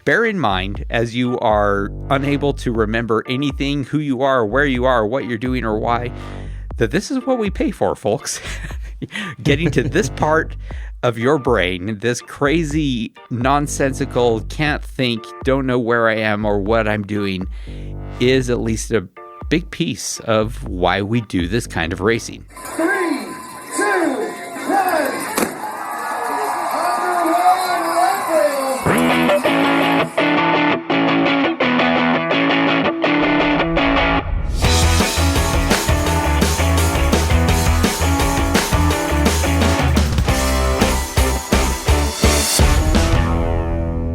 bear in mind, as you are unable to remember anything, who you are, where you are, what you're doing, or why, that this is what we pay for, folks. Getting to this part of your brain, this crazy, nonsensical, can't think, don't know where I am or what I'm doing, is at least a big piece of why we do this kind of racing. 3, 2, 1.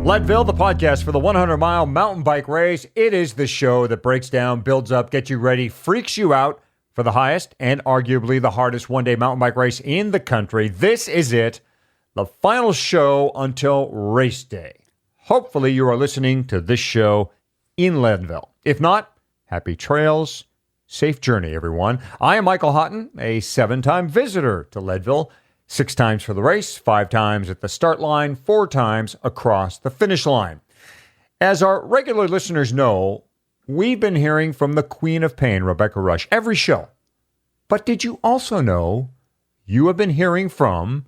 Leadville, the podcast for the 100-mile mountain bike race. It is the show that breaks down, builds up, gets you ready, freaks you out for the highest and arguably the hardest one-day mountain bike race in the country. This is it, the final show until race day. Hopefully you are listening to this show in Leadville. If not, happy trails, safe journey, everyone. I am Michael Hotton, a 7-time visitor to Leadville. 6 times for the race, 5 times at the start line, 4 times across the finish line. As our regular listeners know, we've been hearing from the Queen of Pain, Rebecca Rush, every show. But did you also know you have been hearing from,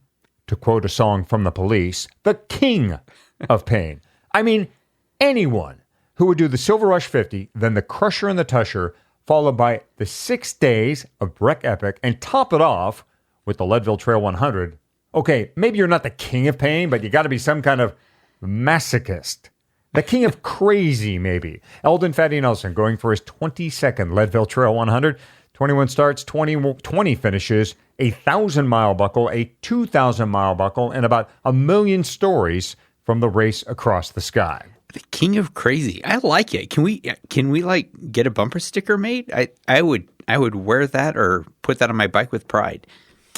to quote a song from the Police, the King of Pain? I mean, anyone who would do the Silver Rush 50, then the Crusher and the Tusher, followed by the 6 days of Breck Epic, and top it off with the Leadville Trail 100. Okay, maybe you're not the king of pain, but you got to be some kind of masochist. The king of crazy, maybe. Eldon Fatty Nelson going for his 22nd Leadville Trail 100. 21 starts, 20 finishes, a 1,000-mile buckle, a 2,000-mile buckle, and about 1 million stories from the race across the sky. The king of crazy. I like it. Can we like get a bumper sticker made? I would wear that or put that on my bike with pride.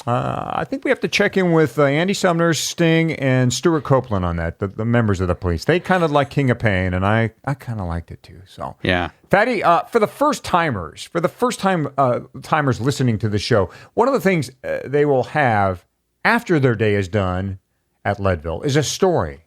I think we have to check in with Andy Sumner, Sting, and Stuart Copeland on that, the members of the Police. They kind of like King of Pain, and I kind of liked it too. So, yeah. Fatty, for the first-timers listening to the show, one of the things they will have after their day is done at Leadville is a story,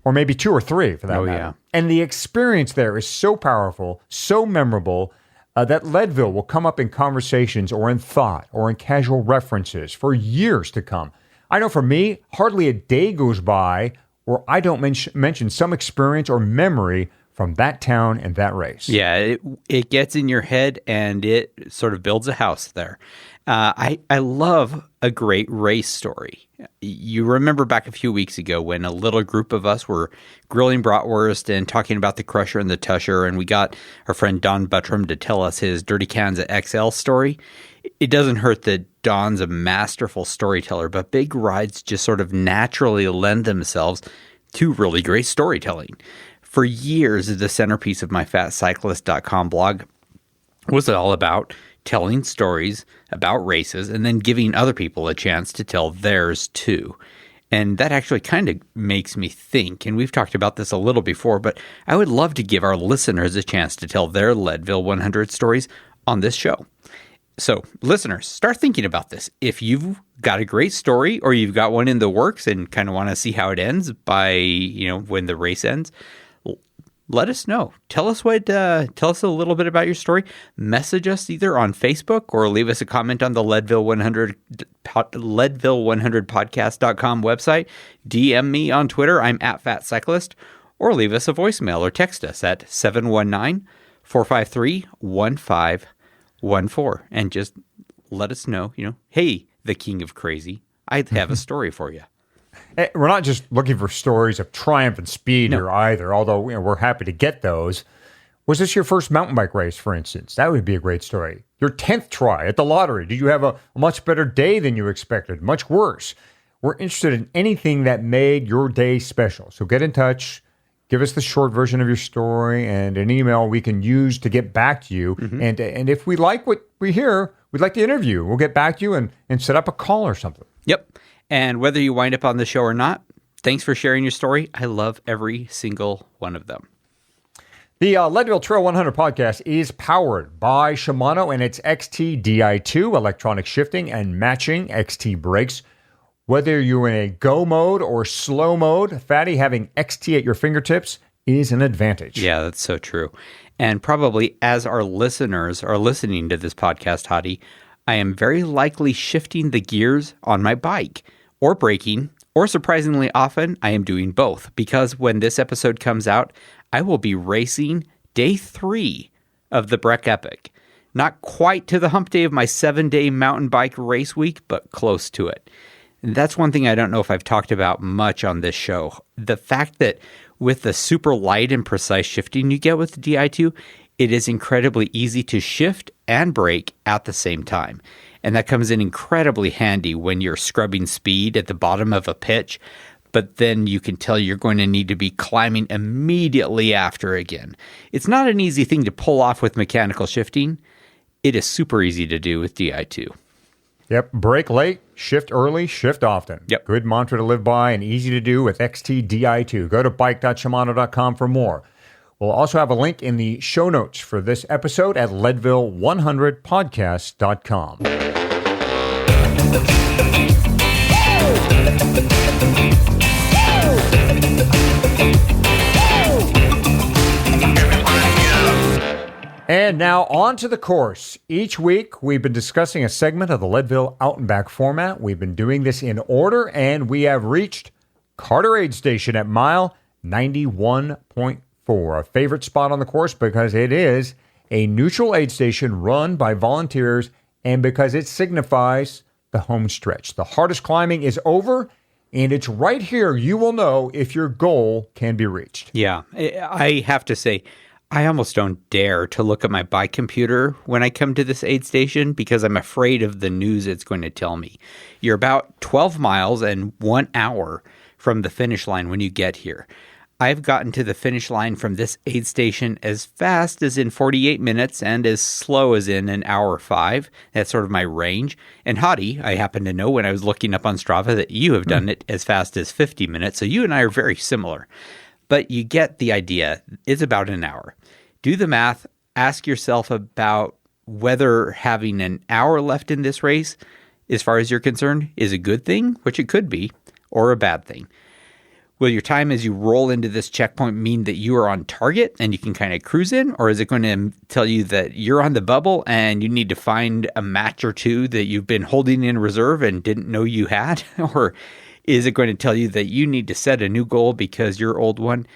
or maybe 2 or 3 for that matter. Yeah. And the experience there is so powerful, so memorable, that Leadville will come up in conversations or in thought or in casual references for years to come. I know for me, hardly a day goes by where I don't mention some experience or memory from that town and that race. Yeah, it gets in your head and it sort of builds a house there. I love a great race story. You remember back a few weeks ago when a little group of us were grilling bratwurst and talking about the Crusher and the Tusher, and we got our friend Don Buttram to tell us his Dirty Kansas XL story. It doesn't hurt that Don's a masterful storyteller, but big rides just sort of naturally lend themselves to really great storytelling. For years, the centerpiece of my fatcyclist.com blog was all about telling stories about races and then giving other people a chance to tell theirs too. And that actually kind of makes me think, and we've talked about this a little before, but I would love to give our listeners a chance to tell their Leadville 100 stories on this show. So, listeners, start thinking about this. If you've got a great story or you've got one in the works and kind of want to see how it ends by, when the race ends, let us know. Tell us a little bit about your story. Message us either on Facebook or leave us a comment on the Leadville 100podcast.com website. DM me on Twitter. I'm at FatCyclist. Or leave us a voicemail or text us at 719-453-1514. And just let us know, hey, the king of crazy, I have a story for you. We're not just looking for stories of triumph and speed here either, although we're happy to get those. Was this your first mountain bike race, for instance? That would be a great story. Your 10th try at the lottery. Did you have a much better day than you expected? Much worse? We're interested in anything that made your day special. So get in touch. Give us the short version of your story and an email we can use to get back to you. Mm-hmm. And if we like what we hear, we'd like to interview. We'll get back to you and set up a call or something. Yep. And whether you wind up on the show or not, thanks for sharing your story. I love every single one of them. The Leadville Trail 100 podcast is powered by Shimano and its XT Di2 electronic shifting and matching XT brakes. Whether you're in a go mode or slow mode, Fatty, having XT at your fingertips is an advantage. Yeah, that's so true. And probably as our listeners are listening to this podcast, Hottie, I am very likely shifting the gears on my bike or braking, or surprisingly often, I am doing both because when this episode comes out, I will be racing day 3 of the Breck Epic. Not quite to the hump day of my 7-day mountain bike race week, but close to it. And that's one thing I don't know if I've talked about much on this show. The fact that with the super light and precise shifting you get with the Di2, it is incredibly easy to shift and brake at the same time. And that comes in incredibly handy when you're scrubbing speed at the bottom of a pitch, but then you can tell you're going to need to be climbing immediately after again. It's not an easy thing to pull off with mechanical shifting. It is super easy to do with Di2. Yep. Brake late, shift early, shift often. Yep. Good mantra to live by and easy to do with XT Di2. Go to bike.shimano.com for more. We'll also have a link in the show notes for this episode at Leadville100podcast.com. And now on to the course. Each week, we've been discussing a segment of the Leadville Out and Back format. We've been doing this in order, and we have reached Carter Aid Station at mile 91.4, a favorite spot on the course because it is a neutral aid station run by volunteers and because it signifies the home stretch. The hardest climbing is over, and it's right here you will know if your goal can be reached. Yeah, I have to say, I almost don't dare to look at my bike computer when I come to this aid station because I'm afraid of the news it's going to tell me. You're about 12 miles and 1 hour from the finish line when you get here. I've gotten to the finish line from this aid station as fast as in 48 minutes and as slow as in an hour 5. That's sort of my range. And Hottie, I happen to know when I was looking up on Strava that you have done it as fast as 50 minutes. So you and I are very similar. But you get the idea. It's about an hour. Do the math. Ask yourself about whether having an hour left in this race, as far as you're concerned, is a good thing, which it could be, or a bad thing. Will your time as you roll into this checkpoint mean that you are on target and you can kind of cruise in? Or is it going to tell you that you're on the bubble and you need to find a match or two that you've been holding in reserve and didn't know you had? Or is it going to tell you that you need to set a new goal because your old one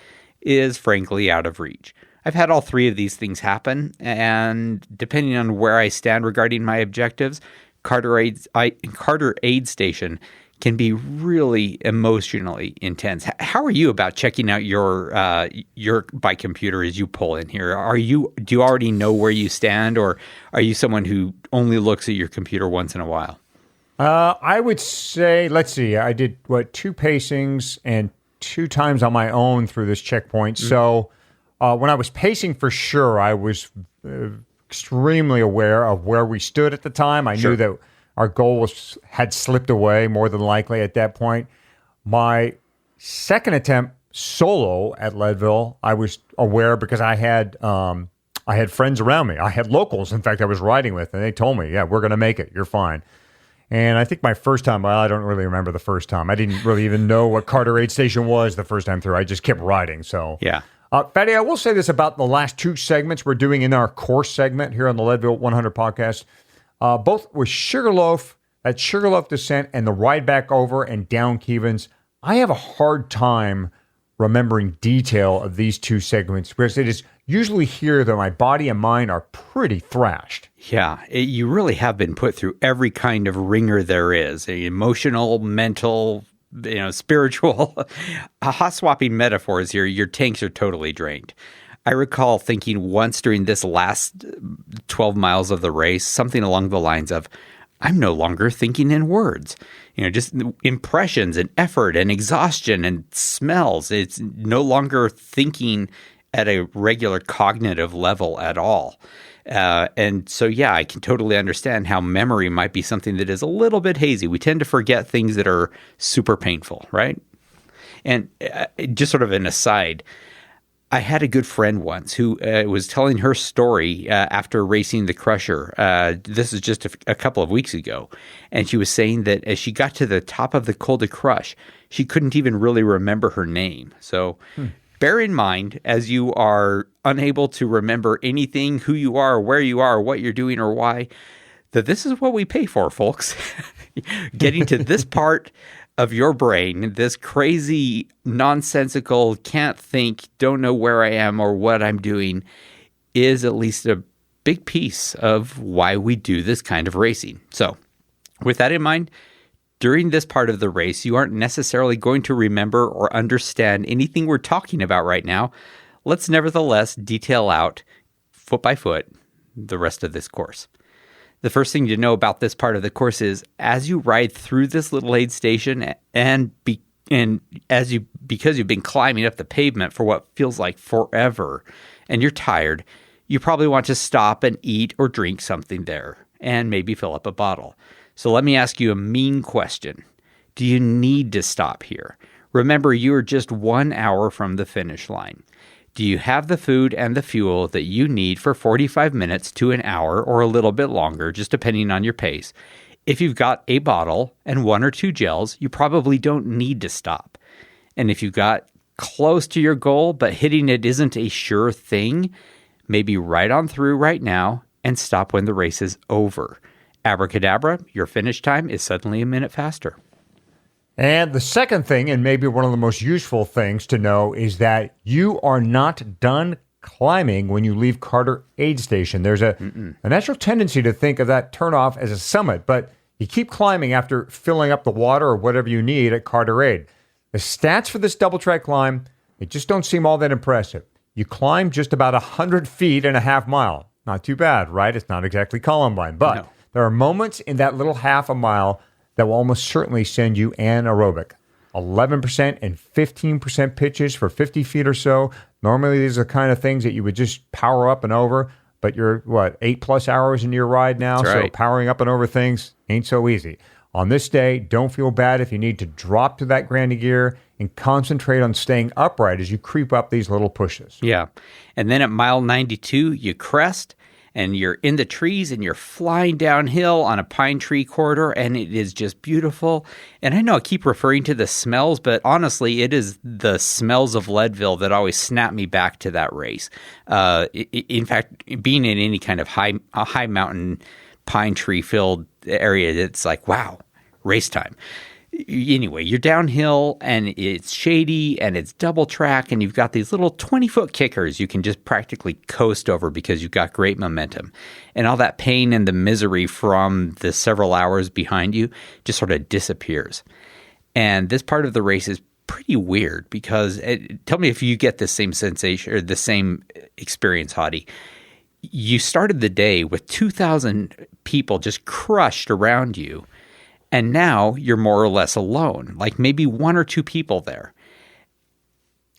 is frankly out of reach? I've had all three of these things happen, and depending on where I stand regarding my objectives, Carter Aid Station can be really emotionally intense. How are you about checking out your bike computer as you pull in here? Do you already know where you stand, or are you someone who only looks at your computer once in a while? I would say, let's see, I did, 2 pacings and 2 times on my own through this checkpoint. Mm-hmm. So when I was pacing for sure, I was extremely aware of where we stood at the time. I knew that our goal had slipped away more than likely at that point. My second attempt solo at Leadville, I was aware because I had friends around me. I had locals, in fact, I was riding with, and they told me, yeah, we're going to make it. You're fine. And I think my first time, well, I don't really remember the first time. I didn't really even know what Carter Aid Station was the first time through. I just kept riding. So, yeah. Fatty, I will say this about the last 2 segments we're doing in our course segment here on the Leadville 100 podcast. Both with Sugarloaf, that Sugarloaf descent, and the ride back over and down Kevens. I have a hard time remembering detail of these 2 segments because it is usually here that my body and mind are pretty thrashed. Yeah, you really have been put through every kind of ringer there is, emotional, mental, spiritual. Hot swapping metaphors here, your tanks are totally drained. I recall thinking once during this last 12 miles of the race, something along the lines of, I'm no longer thinking in words. Just impressions and effort and exhaustion and smells. It's no longer thinking at a regular cognitive level at all. And so, yeah, I can totally understand how memory might be something that is a little bit hazy. We tend to forget things that are super painful, right? And just sort of an aside, I had a good friend once who was telling her story after racing the Crusher. This is just a couple of weeks ago. And she was saying that as she got to the top of the Col de Crush, she couldn't even really remember her name. So bear in mind, as you are unable to remember anything, who you are, where you are, what you're doing, or why, that this is what we pay for, folks. Getting to this part of your brain, this crazy, nonsensical, can't think, don't know where I am or what I'm doing, is at least a big piece of why we do this kind of racing. So, with that in mind, during this part of the race, you aren't necessarily going to remember or understand anything we're talking about right now. Let's nevertheless detail out, foot by foot, the rest of this course. The first thing to know about this part of the course is, as you ride through this little aid station because you've been climbing up the pavement for what feels like forever, and you're tired, you probably want to stop and eat or drink something there, and maybe fill up a bottle. So let me ask you a mean question. Do you need to stop here? Remember, you are just 1 hour from the finish line. Do you have the food and the fuel that you need for 45 minutes to an hour or a little bit longer, just depending on your pace? If you've got a bottle and 1 or 2 gels, you probably don't need to stop. And if you've got close to your goal, but hitting it isn't a sure thing, maybe ride on through right now and stop when the race is over. Abracadabra, your finish time is suddenly a minute faster. And the second thing, and maybe one of the most useful things to know, is that you are not done climbing when you leave Carter Aid Station. There's a natural tendency to think of that turnoff as a summit, but you keep climbing after filling up the water or whatever you need at Carter Aid. The stats for this double track climb, they just don't seem all that impressive. You climb just about 100 feet and a half mile. Not too bad, right? It's not exactly Columbine, but no. There are moments in that little half a mile that will almost certainly send you anaerobic. 11% and 15% pitches for 50 feet or so. Normally, these are the kind of things that you would just power up and over, but you're, 8+ hours into your ride now? That's right. So powering up and over things ain't so easy. On this day, don't feel bad if you need to drop to that granny gear and concentrate on staying upright as you creep up these little pushes. Yeah. And then at mile 92, you crest, and you're in the trees and you're flying downhill on a pine tree corridor, and it is just beautiful. And I know I keep referring to the smells, but honestly, it is the smells of Leadville that always snap me back to that race. In fact, being in any kind of high mountain pine tree filled area, it's like, wow, race time. Anyway, you're downhill and it's shady and it's double track and you've got these little 20-foot kickers you can just practically coast over because you've got great momentum. And all that pain and the misery from the several hours behind you just sort of disappears. And this part of the race is pretty weird because tell me if you get the same sensation or the same experience, Hottie. You started the day with 2,000 people just crushed around you. And now you're more or less alone, like maybe 1 or 2 people there.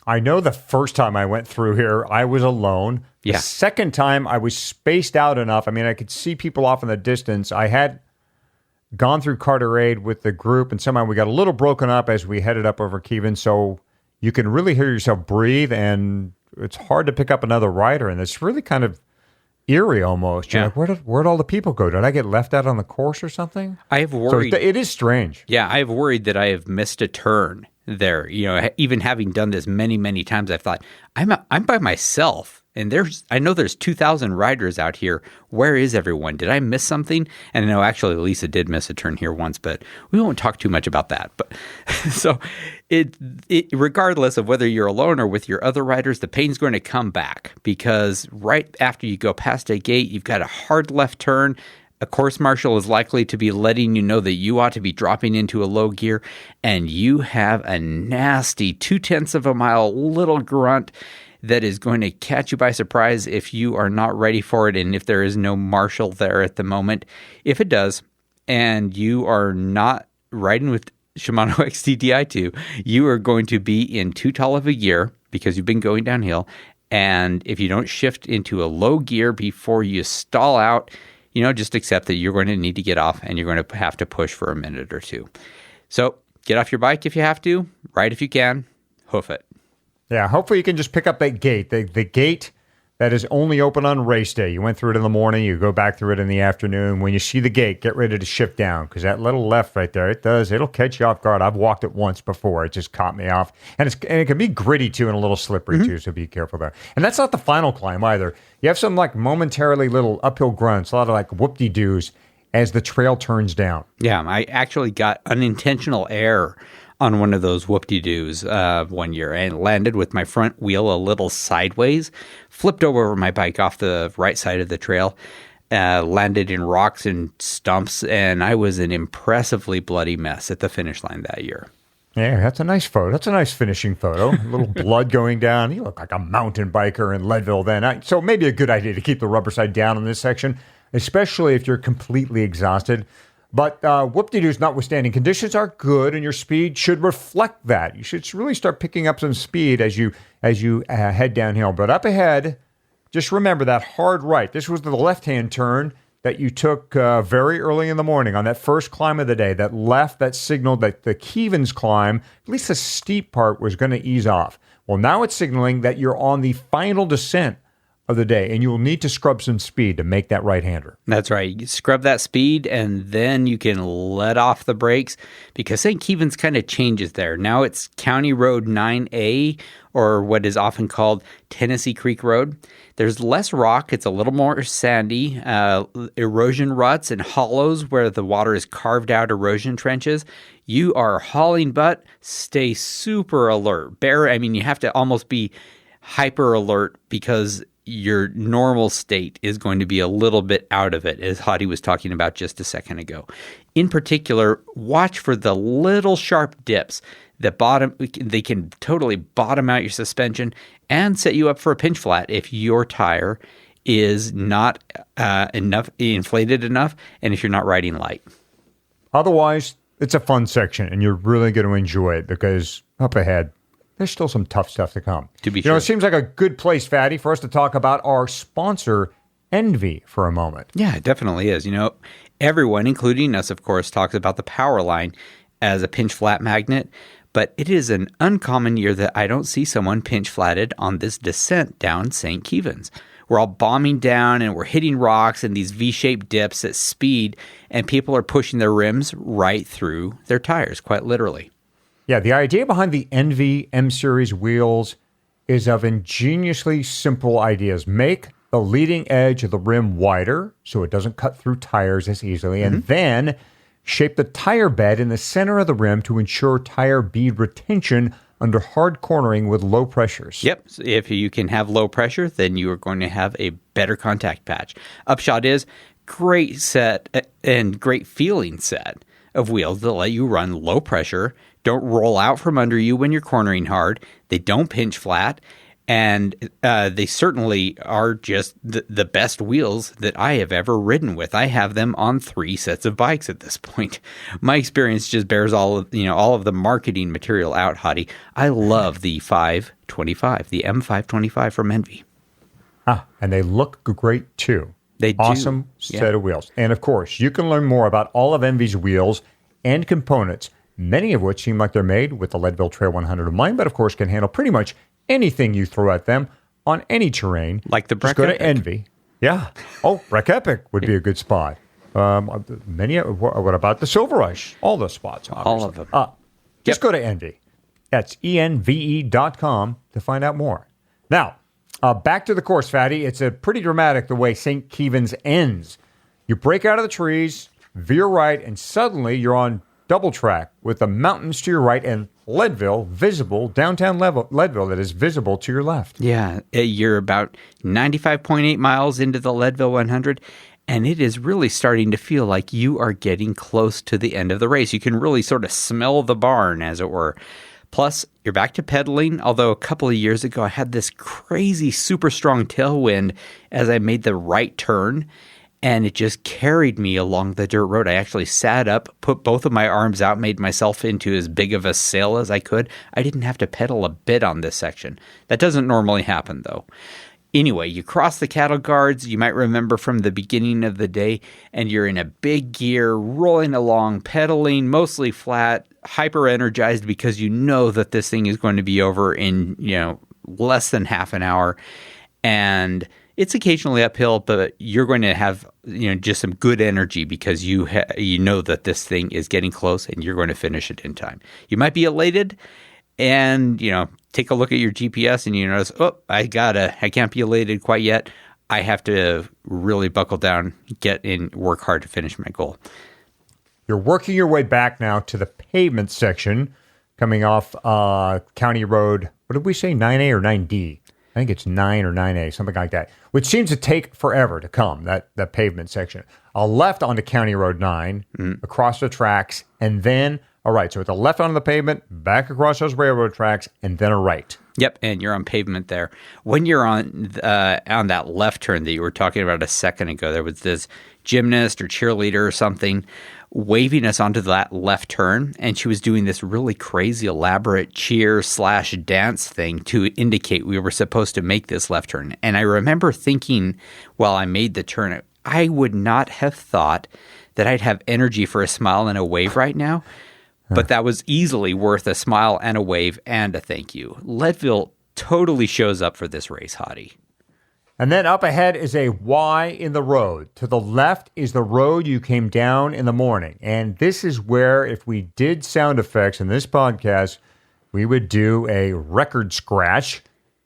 I know the first time I went through here, I was alone. The second time, I was spaced out enough. I mean, I could see people off in the distance. I had gone through Carter Aid with the group, and somehow we got a little broken up as we headed up over Kevens, so you can really hear yourself breathe, and it's hard to pick up another rider, and it's really kind of eerie almost. You're like, where'd all the people go? Did I get left out on the course or something? I have worried. So it is strange. Yeah, I have worried that I have missed a turn there. You know, even having done this many, many times, I've thought, I'm by myself. And I know there's 2,000 riders out here. Where is everyone? Did I miss something? And I know actually Lisa did miss a turn here once, but we won't talk too much about that. But so it regardless of whether you're alone or with your other riders, the pain's going to come back because right after you go past a gate, you've got a hard left turn. A course marshal is likely to be letting you know that you ought to be dropping into a low gear, and you have a nasty 0.2 of a mile little grunt that is going to catch you by surprise if you are not ready for it and if there is no marshal there at the moment. If it does, and you are not riding with Shimano XTDI2, you are going to be in too tall of a gear because you've been going downhill. And if you don't shift into a low gear before you stall out, just accept that you're going to need to get off and you're going to have to push for a minute or two. So get off your bike if you have to, ride if you can, hoof it. Yeah, hopefully you can just pick up that gate. The gate that is only open on race day. You went through it in the morning, you go back through it in the afternoon. When you see the gate, get ready to shift down because that little left right there, it'll catch you off guard. I've walked it once before. It just caught me off. And it can be gritty too and a little slippery too, so be careful there. And that's not the final climb either. You have some like momentarily little uphill grunts, a lot of like whoop-de-doos as the trail turns down. Yeah, I actually got unintentional air on one of those whoop-de-doos one year and landed with my front wheel a little sideways, flipped over my bike off the right side of the trail, landed in rocks and stumps, and I was an impressively bloody mess at the finish line that year. Yeah, that's a nice photo. That's a nice finishing photo. A little blood going down. You look like a mountain biker in Leadville then. So maybe a good idea to keep the rubber side down in this section, especially if you're completely exhausted. But whoop-de-doos notwithstanding, conditions are good, and your speed should reflect that. You should really start picking up some speed as you head downhill. But up ahead, just remember that hard right. This was the left-hand turn that you took very early in the morning on that first climb of the day. That left, that signaled that the Kevens climb, at least the steep part, was going to ease off. Well, now it's signaling that you're on the final descent of the day, and you will need to scrub some speed to make that right-hander. That's right. You scrub that speed, and then you can let off the brakes because St. Kevens kind of changes there. Now it's County Road 9A, or what is often called Tennessee Creek Road. There's less rock. It's a little more sandy, erosion ruts and hollows where the water is carved out erosion trenches. You are hauling butt. Stay super alert. You have to almost be hyper alert because your normal state is going to be a little bit out of it, as Hottie was talking about just a second ago. In particular, watch for the little sharp dips that they can totally bottom out your suspension and set you up for a pinch flat if your tire is not inflated enough and if you're not riding light. Otherwise, it's a fun section, and you're really going to enjoy it because up ahead, there's still some tough stuff to come. To be sure. It seems like a good place, Fatty, for us to talk about our sponsor, Envy, for a moment. Yeah, it definitely is. Everyone, including us, of course, talks about the power line as a pinch flat magnet, but it is an uncommon year that I don't see someone pinch flatted on this descent down St. Kevens. We're all bombing down and we're hitting rocks and these V-shaped dips at speed, and people are pushing their rims right through their tires, quite literally. Yeah, the idea behind the Envy M-Series wheels is of ingeniously simple ideas. Make the leading edge of the rim wider so it doesn't cut through tires as easily, and then shape the tire bed in the center of the rim to ensure tire bead retention under hard cornering with low pressures. Yep. So if you can have low pressure, then you are going to have a better contact patch. Upshot is great set and great feeling set of wheels that let you run low pressure, don't roll out from under you when you're cornering hard, they don't pinch flat, and they certainly are just the best wheels that I have ever ridden with. I have them on 3 sets of bikes at this point. My experience just bears all of the marketing material out, Hottie. I love the 525, the M525 from Envy. And they look great too. They do. Awesome set of wheels. And of course, you can learn more about all of Envy's wheels and components, many of which seem like they're made with the Leadville Trail 100 in mind, but of course can handle pretty much anything you throw at them on any terrain. Like the Breck Just go Epic. to Envy. Yeah. Oh, Breck Epic would be a good spot. What about the Silver Rush? All those spots, obviously. All of them. Just go to Envy. That's ENVE.com to find out more. Now, back to the course, Fatty. It's a pretty dramatic the way St. Kevens ends. You break out of the trees, veer right, and suddenly you're on double track with the mountains to your right and Leadville visible, downtown Leadville that is visible to your left. Yeah, you're about 95.8 miles into the Leadville 100, and it is really starting to feel like you are getting close to the end of the race. You can really sort of smell the barn, as it were. Plus, you're back to pedaling, although a couple of years ago I had this crazy super strong tailwind as I made the right turn, and it just carried me along the dirt road. I actually sat up, put both of my arms out, made myself into as big of a sail as I could. I didn't have to pedal a bit on this section. That doesn't normally happen, though. Anyway, you cross the cattle guards, you might remember from the beginning of the day, and you're in a big gear, rolling along, pedaling, mostly flat, hyper-energized because you know that this thing is going to be over in, less than half an hour. And it's occasionally uphill, but you're going to have just some good energy because you know that this thing is getting close and you're going to finish it in time. You might be elated and take a look at your GPS and you notice, I can't be elated quite yet. I have to really buckle down, get in, work hard to finish my goal. You're working your way back now to the pavement section coming off County Road. What did we say, 9A or 9D? I think it's 9 or 9A, something like that, which seems to take forever to come, that pavement section. A left onto County Road 9, across the tracks, and then a right. So it's a left onto the pavement, back across those railroad tracks, and then a right. Yep, and you're on pavement there. When you're on that left turn that you were talking about a second ago, there was this gymnast or cheerleader or something waving us onto that left turn, and she was doing this really crazy, elaborate cheer/dance thing to indicate we were supposed to make this left turn. And I remember thinking while I made the turn, I would not have thought that I'd have energy for a smile and a wave right now, but that was easily worth a smile and a wave and a thank you. Leadville totally shows up for this race, Hottie. And then up ahead is a Y in the road. To the left is the road you came down in the morning. And this is where, if we did sound effects in this podcast, we would do a record scratch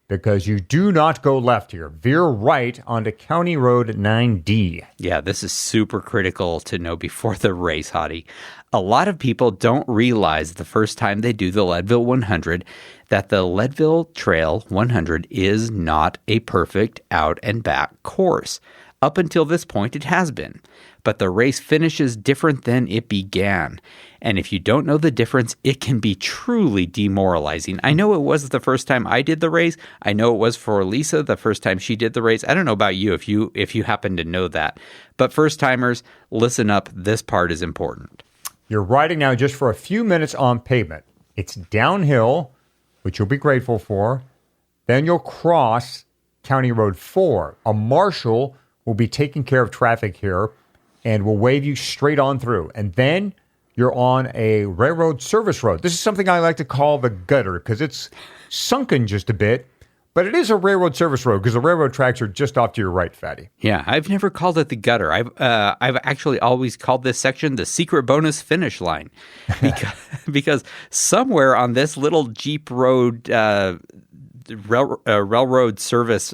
because you do not go left here. Veer right onto County Road 9D. Yeah, this is super critical to know before the race, Hottie. A lot of people don't realize the first time they do the Leadville 100 that the Leadville Trail 100 is not a perfect out and back course. Up until this point, it has been. But the race finishes different than it began. And if you don't know the difference, it can be truly demoralizing. I know it was the first time I did the race. I know it was for Lisa the first time she did the race. I don't know about you if you happen to know that. But first timers, listen up. This part is important. You're riding now just for a few minutes on pavement. It's downhill, which you'll be grateful for. Then you'll cross County Road 4. A marshal will be taking care of traffic here and will wave you straight on through. And then you're on a railroad service road. This is something I like to call the gutter because it's sunken just a bit, but it is a railroad service road because the railroad tracks are just off to your right, Fatty. Yeah, I've never called it the gutter. I've actually always called this section the secret bonus finish line because somewhere on this little Jeep road railroad service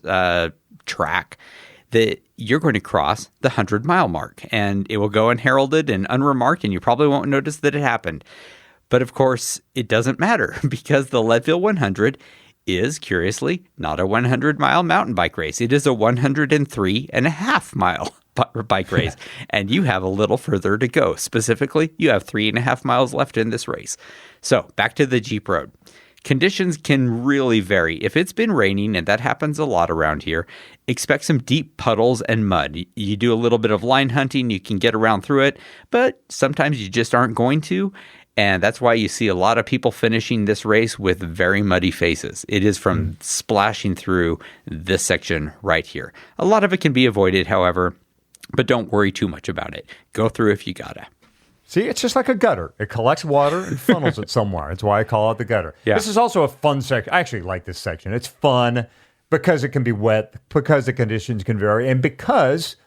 track that you're going to cross the 100-mile mark, and it will go unheralded and unremarked, and you probably won't notice that it happened. But of course, it doesn't matter because the Leadville 100 is, curiously, not a 100-mile mountain bike race. It is a 103.5-mile bike race, and you have a little further to go. Specifically, you have 3.5 miles left in this race. So, back to the Jeep Road. Conditions can really vary. If it's been raining, and that happens a lot around here, expect some deep puddles and mud. You do a little bit of line hunting, you can get around through it, but sometimes you just aren't going to. And that's why you see a lot of people finishing this race with very muddy faces. It is from splashing through this section right here. A lot of it can be avoided, however, but don't worry too much about it. Go through if you gotta. See, it's just like a gutter. It collects water and funnels it somewhere. That's why I call it the gutter. Yeah. This is also a fun section. I actually like this section. It's fun because it can be wet, because the conditions can vary, and because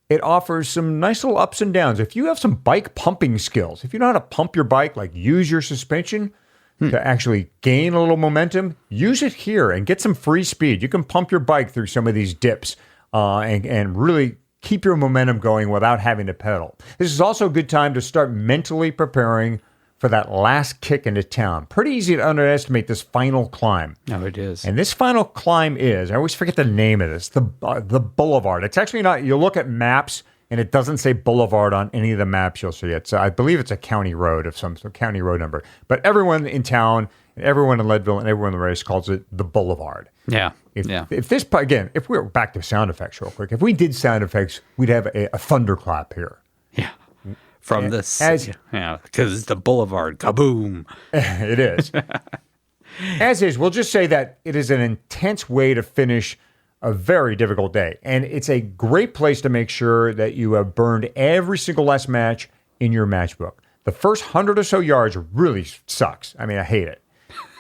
it offers some nice little ups and downs. If you have some bike pumping skills, if you know how to pump your bike, like use your suspension to actually gain a little momentum, use it here and get some free speed. You can pump your bike through some of these dips and really keep your momentum going without having to pedal. This is also a good time to start mentally preparing for that last kick into town. Pretty easy to underestimate this final climb. No, it is. And this final climb is, I always forget the name of this, the Boulevard. It's actually not, you look at maps and it doesn't say Boulevard on any of the maps you'll see. I believe it's a county road of some sort, county road number. But everyone in town, and everyone in Leadville, and everyone in the race calls it the Boulevard. Yeah. If this, again, if we were back to sound effects real quick, if we did sound effects, we'd have a thunderclap here. Yeah. From this, because it's the Boulevard. Kaboom. It is. As is, we'll just say that it is an intense way to finish a very difficult day. And it's a great place to make sure that you have burned every single last match in your matchbook. The first 100 or so yards really sucks. I mean, I hate it.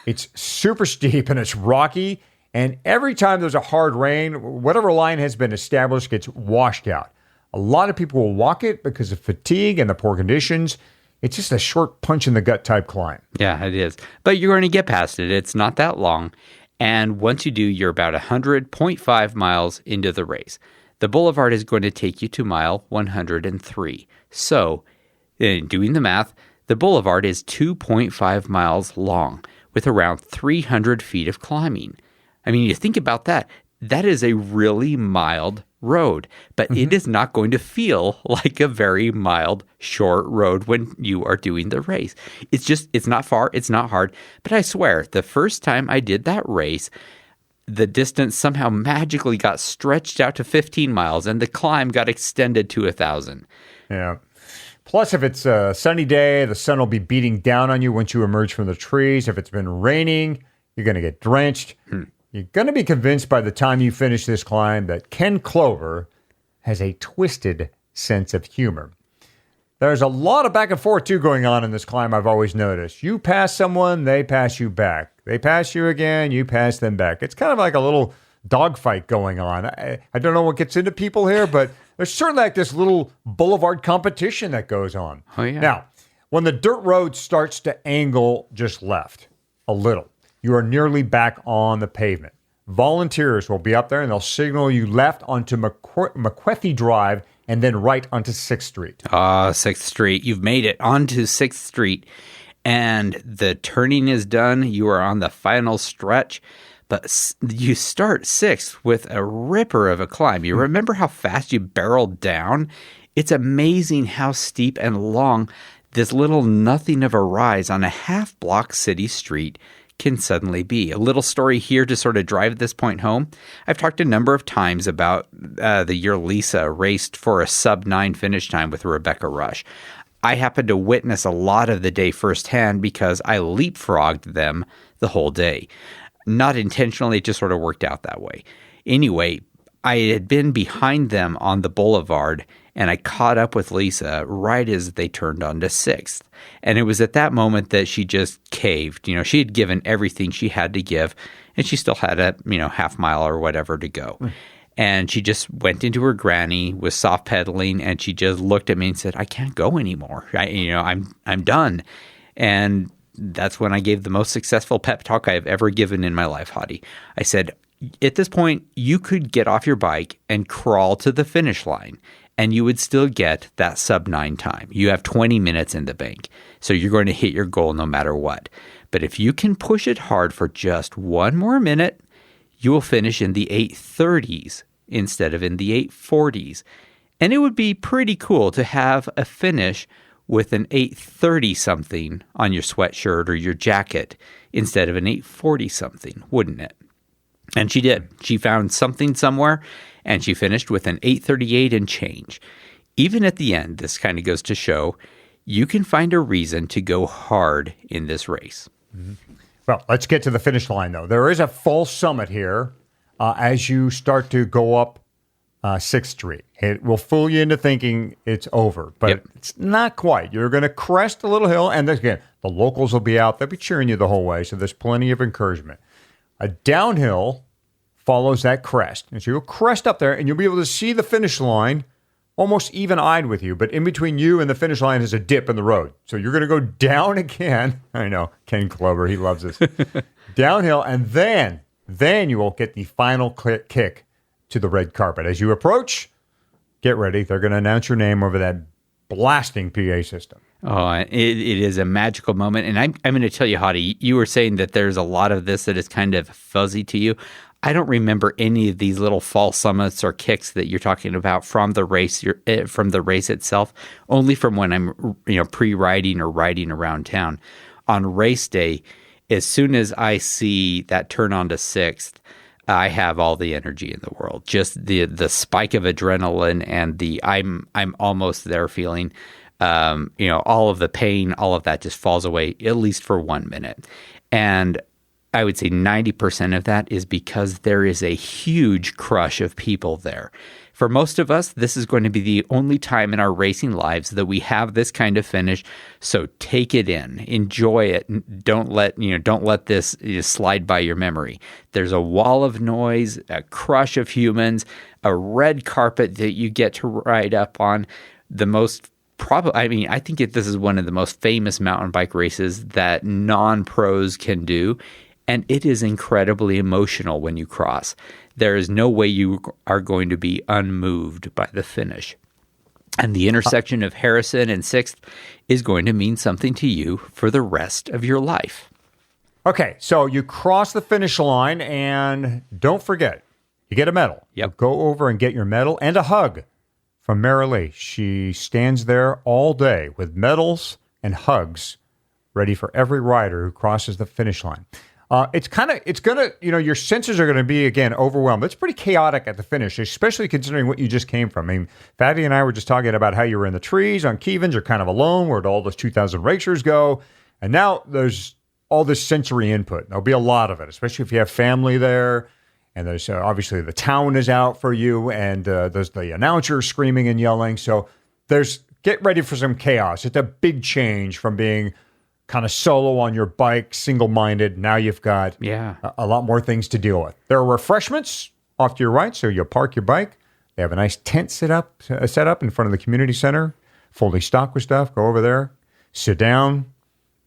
It's super steep and it's rocky, And every time there's a hard rain, whatever line has been established gets washed out. A lot of people will walk it because of fatigue and the poor conditions. It's just a short punch in the gut type climb. Yeah, it is. But you're going to get past it. It's not that long. And once you do, you're about 100.5 miles into the race. The Boulevard is going to take you to mile 103. So, in doing the math, the Boulevard is 2.5 miles long with around 300 feet of climbing. I mean, you think about that. That is a really mild road, but it is not going to feel like a very mild, short road when you are doing the race. It's not far, it's not hard, but I swear, the first time I did that race, the distance somehow magically got stretched out to 15 miles and the climb got extended to 1,000. Yeah. Plus, if it's a sunny day, the sun will be beating down on you once you emerge from the trees. If it's been raining, you're going to get drenched. You're going to be convinced by the time you finish this climb that Ken Clover has a twisted sense of humor. There's a lot of back and forth, too, going on in this climb, I've always noticed. You pass someone, they pass you back. They pass you again, you pass them back. It's kind of like a little dogfight going on. I don't know what gets into people here, but there's certainly like this little boulevard competition that goes on. Oh, yeah. Now, when the dirt road starts to angle just left a little, you are nearly back on the pavement. Volunteers will be up there and they'll signal you left onto McQuethy Drive and then right onto 6th Street. 6th Street. You've made it onto 6th Street and the turning is done. You are on the final stretch, but you start 6th with a ripper of a climb. You remember how fast you barreled down? It's amazing how steep and long this little nothing of a rise on a half-block city street can suddenly be. A little story here to sort of drive this point home. I've talked a number of times about the year Lisa raced for a sub-9 finish time with Rebecca Rush. I happened to witness a lot of the day firsthand because I leapfrogged them the whole day. Not intentionally, it just sort of worked out that way. Anyway, I had been behind them on the Boulevard and I caught up with Lisa right as they turned onto 6th. And it was at that moment that she just caved. You know, she had given everything she had to give, and she still had a, half mile or whatever to go. And she just went into her granny, was soft pedaling, and she just looked at me and said, "I can't go anymore. I'm done." And that's when I gave the most successful pep talk I've ever given in my life, Hottie. I said, at this point, you could get off your bike and crawl to the finish line, and you would still get that sub-9 time. You have 20 minutes in the bank, so you're going to hit your goal no matter what. But if you can push it hard for just one more minute, you will finish in the 8:30s instead of in the 8:40s. And it would be pretty cool to have a finish with an 8:30-something on your sweatshirt or your jacket instead of an 8:40-something, wouldn't it? And she did. She found something somewhere, and she finished with an 8:38 and change. Even at the end, this kind of goes to show you can find a reason to go hard in this race. Well, let's get to the finish line, though. There is a false summit here as you start to go up 6th Street. It will fool you into thinking it's over, but It's not quite. You're going to crest a little hill, and again, the locals will be out. They'll be cheering you the whole way, so there's plenty of encouragement. A downhill follows that crest. And so you'll crest up there, and you'll be able to see the finish line almost even-eyed with you. But in between you and the finish line is a dip in the road. So you're going to go down again. I know, Ken Clover, he loves this. Downhill, and then you will get the final kick to the red carpet. As you approach, get ready. They're going to announce your name over that blasting PA system. Oh, it is a magical moment. And I'm going to tell you, Hottie, you were saying that there's a lot of this that is kind of fuzzy to you. I don't remember any of these little false summits or kicks that you're talking about from the race itself, only from when I'm pre-riding or riding around town. On race day, as soon as I see that turn onto 6th, I have all the energy in the world. Just the spike of adrenaline and the I'm almost there feeling. All of the pain, all of that just falls away, at least for 1 minute. And I would say 90% of that is because there is a huge crush of people there. For most of us, this is going to be the only time in our racing lives that we have this kind of finish. So take it in, enjoy it. Don't let this slide by your memory. There's a wall of noise, a crush of humans, a red carpet that you get to ride up on. I think this is one of the most famous mountain bike races that non-pros can do. And it is incredibly emotional when you cross. There is no way you are going to be unmoved by the finish. And the intersection of Harrison and 6th is going to mean something to you for the rest of your life. Okay, so you cross the finish line, and don't forget, you get a medal. Yep. Go over and get your medal and a hug from Marilee. She stands there all day with medals and hugs ready for every rider who crosses the finish line. Your senses are going to be, again, overwhelmed. It's pretty chaotic at the finish, especially considering what you just came from. I mean, Fatty and I were just talking about how you were in the trees on Kevens. You're kind of alone. Where'd all those 2,000 racers go? And now there's all this sensory input. There'll be a lot of it, especially if you have family there. And there's obviously the town is out for you, and there's the announcer screaming and yelling. So get ready for some chaos. It's a big change from being kind of solo on your bike, single-minded. Now you've got a lot more things to deal with. There are refreshments off to your right, so you'll park your bike. They have a nice tent set up in front of the community center, fully stocked with stuff. Go over there, sit down,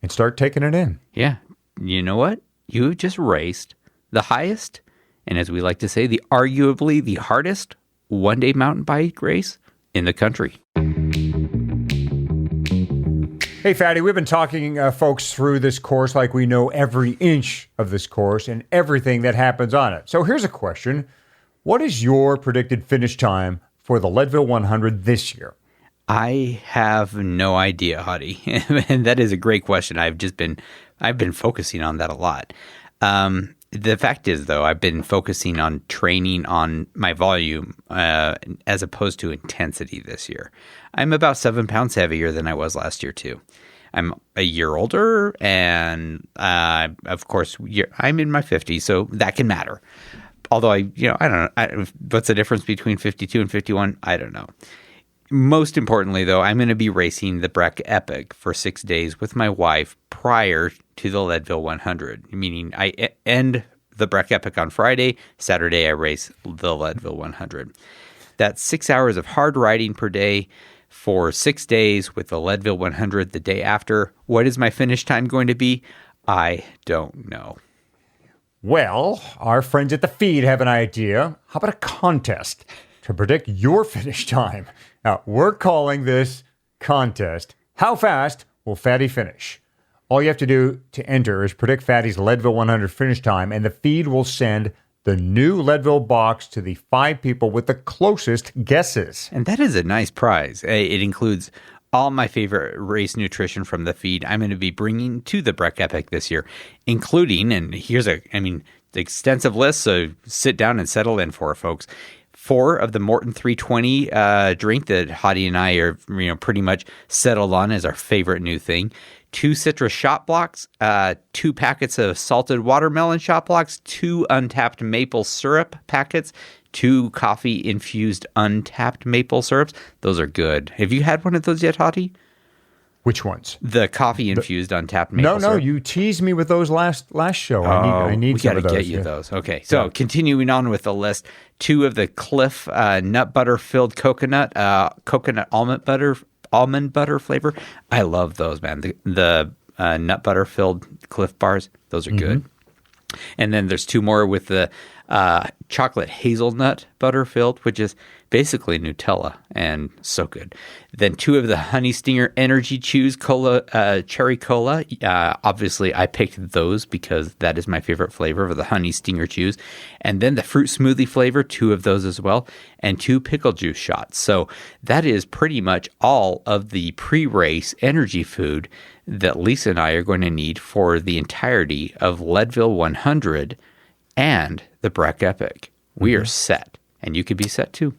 and start taking it in. Yeah. You know what? You just raced the highest, and as we like to say, arguably the hardest one-day mountain bike race in the country. Hey, Fatty, we've been talking folks through this course like we know every inch of this course and everything that happens on it. So here's a question. What is your predicted finish time for the Leadville 100 this year? I have no idea, Hottie. And that is a great question. I've been focusing on that a lot. The fact is, though, I've been focusing on training on my volume as opposed to intensity this year. I'm about 7 pounds heavier than I was last year, too. I'm a year older, and of course, I'm in my 50s, so that can matter. Although I don't know. What's the difference between 52 and 51? I don't know. Most importantly, though, I'm going to be racing the Breck Epic for 6 days with my wife prior to the Leadville 100, meaning I end the Breck Epic on Friday. Saturday, I race the Leadville 100. That's 6 hours of hard riding per day for 6 days with the Leadville 100 the day after. What is my finish time going to be? I don't know. Well, our friends at the feed have an idea. How about a contest to predict your finish time? Now, we're calling this contest, How Fast Will Fatty Finish? All you have to do to enter is predict Fatty's Leadville 100 finish time, and the feed will send the new Leadville box to the 5 people with the closest guesses. And that is a nice prize. It includes all my favorite race nutrition from the feed I'm going to be bringing to the Breck Epic this year, including, and here's the extensive list, so sit down and settle in for it, folks. 4 of the Morton 320 drink that Hottie and I are pretty much settled on as our favorite new thing. 2 citrus shot blocks, 2 packets of salted watermelon shot blocks, 2 untapped maple syrup packets, 2 coffee-infused untapped maple syrups. Those are good. Have you had one of those yet, Hottie? Which ones? The coffee-infused untapped maple syrup. No, you teased me with those last show. I need some of those. We got to get you those. Okay, so continuing on with the list, 2 of the Cliff nut butter-filled coconut almond butter flavor. I love those, man. The nut butter filled Cliff bars, those are good. And then there's 2 more with the chocolate hazelnut butter filled, which is basically Nutella and so good. Then 2 of the Honey Stinger Energy Chews cola, cherry cola. Obviously, I picked those because that is my favorite flavor of the Honey Stinger Chews. And then the fruit smoothie flavor, 2 of those as well, and 2 pickle juice shots. So that is pretty much all of the pre-race energy food that Lisa and I are going to need for the entirety of Leadville 100 and the Breck Epic. We are set, and you could be set too.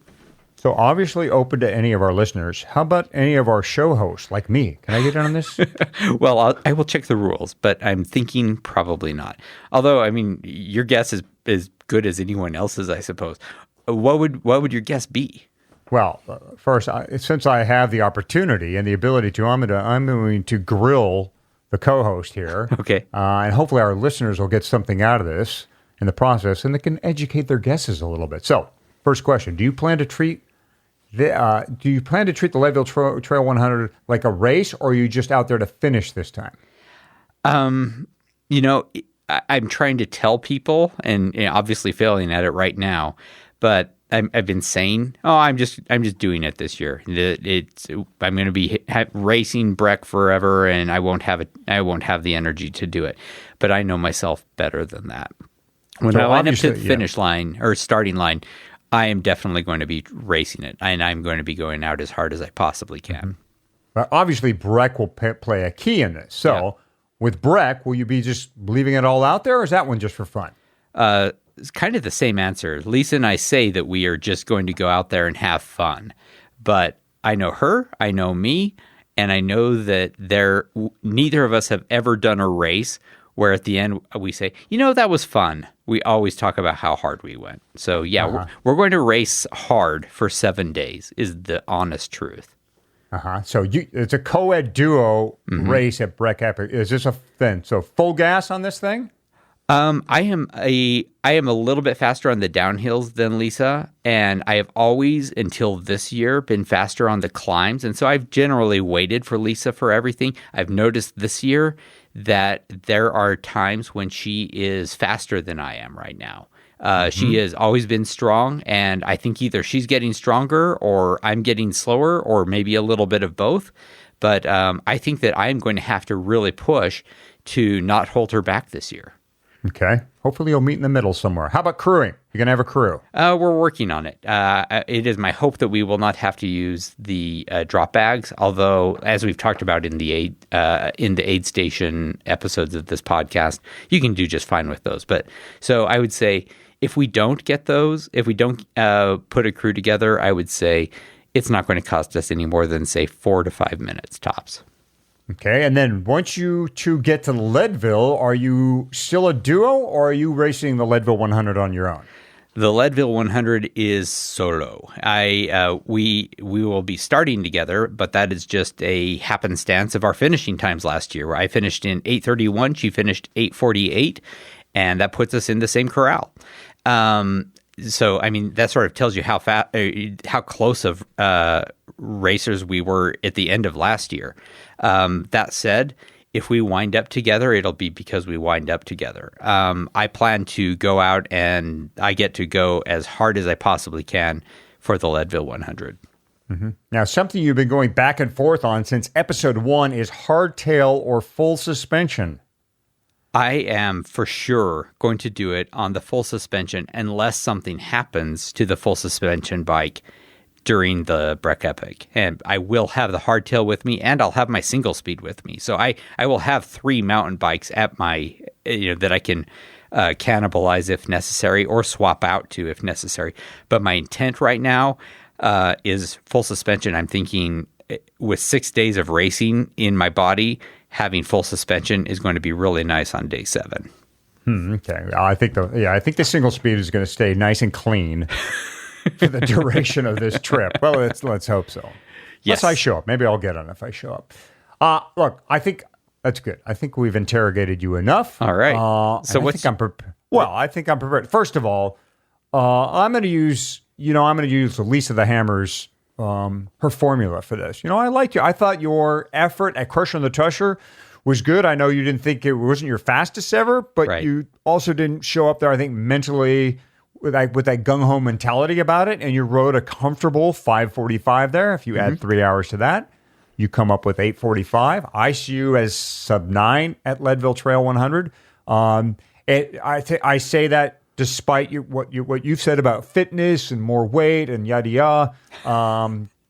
So obviously open to any of our listeners. How about any of our show hosts like me? Can I get in on this? Well, I will check the rules, but I'm thinking probably not. Although, your guess is as good as anyone else's, I suppose. What would your guess be? Well, first, since I have the opportunity and the ability to, I'm going to grill the co-host here. Okay. And hopefully our listeners will get something out of this in the process, and they can educate their guesses a little bit. So, first question: do you plan to treat the Leadville Trail 100 like a race, or are you just out there to finish this time? You know, I'm trying to tell people, and obviously failing at it right now, but I've been saying, I'm just doing it this year. I'm going to be racing Breck forever, and I won't have the energy to do it. But I know myself better than that. When I line up to the finish line or starting line, I am definitely going to be racing it, and I'm going to be going out as hard as I possibly can. Mm-hmm. But obviously, Breck will play a key in this. So, with Breck, will you be just leaving it all out there, or is that one just for fun? It's kind of the same answer. Lisa and I say that we are just going to go out there and have fun. But I know her, I know me, and I know that neither of us have ever done a race where at the end we say, that was fun. We always talk about how hard we went. So, we're going to race hard for 7 days is the honest truth. So it's a co-ed duo race at Breck Epic. Is this so full gas on this thing? I am a little bit faster on the downhills than Lisa, and I have always, until this year, been faster on the climbs, and so I've generally waited for Lisa for everything. I've noticed this year that there are times when she is faster than I am right now. She has always been strong, and I think either she's getting stronger or I'm getting slower or maybe a little bit of both. But I think that I'm going to have to really push to not hold her back this year. Okay. Hopefully you'll meet in the middle somewhere. How about crewing? You're going to have a crew? We're working on it. It is my hope that we will not have to use the drop bags, although, as we've talked about in the aid station episodes of this podcast, you can do just fine with those. But so I would say if we don't get those, if we don't put a crew together, I would say it's not going to cost us any more than, say, 4 to 5 minutes tops. Okay, and then once you two get to Leadville, are you still a duo, or are you racing the Leadville 100 on your own? The Leadville 100 is solo. We will be starting together, but that is just a happenstance of our finishing times last year, where I finished in 8:31, she finished 8:48, and that puts us in the same corral. So, I mean, that sort of tells you how close of racers we were at the end of last year. That said, if we wind up together, it'll be because we wind up together. I plan to go out, and I get to go as hard as I possibly can for the Leadville 100. Mm-hmm. Now, something you've been going back and forth on since episode 1 is hardtail or full suspension. I am for sure going to do it on the full suspension unless something happens to the full suspension bike during the Breck Epic. And I will have the hardtail with me, and I'll have my single speed with me. So I will have 3 mountain bikes at my, that I can cannibalize if necessary or swap out to if necessary. But my intent right now is full suspension. I'm thinking with 6 days of racing in my body, having full suspension is going to be really nice on day 7. Okay. I think the single speed is going to stay nice and clean for the duration of this trip. Well, let's hope so. Yes. Unless I show up. Maybe I'll get on if I show up. Look, I think that's good. I think we've interrogated you enough. All right. So I think I'm prepared. First of all, I'm going to use Lisa the Hammer's her formula for this. I like you. I thought your effort at Crusher the Tusher was good. I know you didn't think it wasn't your fastest ever, but you also didn't show up there, I think, mentally with that gung-ho mentality about it, and you rode a comfortable 5:45 there. If you add 3 hours to that, you come up with 8:45. I see you as sub-9 at Leadville Trail 100. I say that despite what you've said about fitness and more weight and yada yada.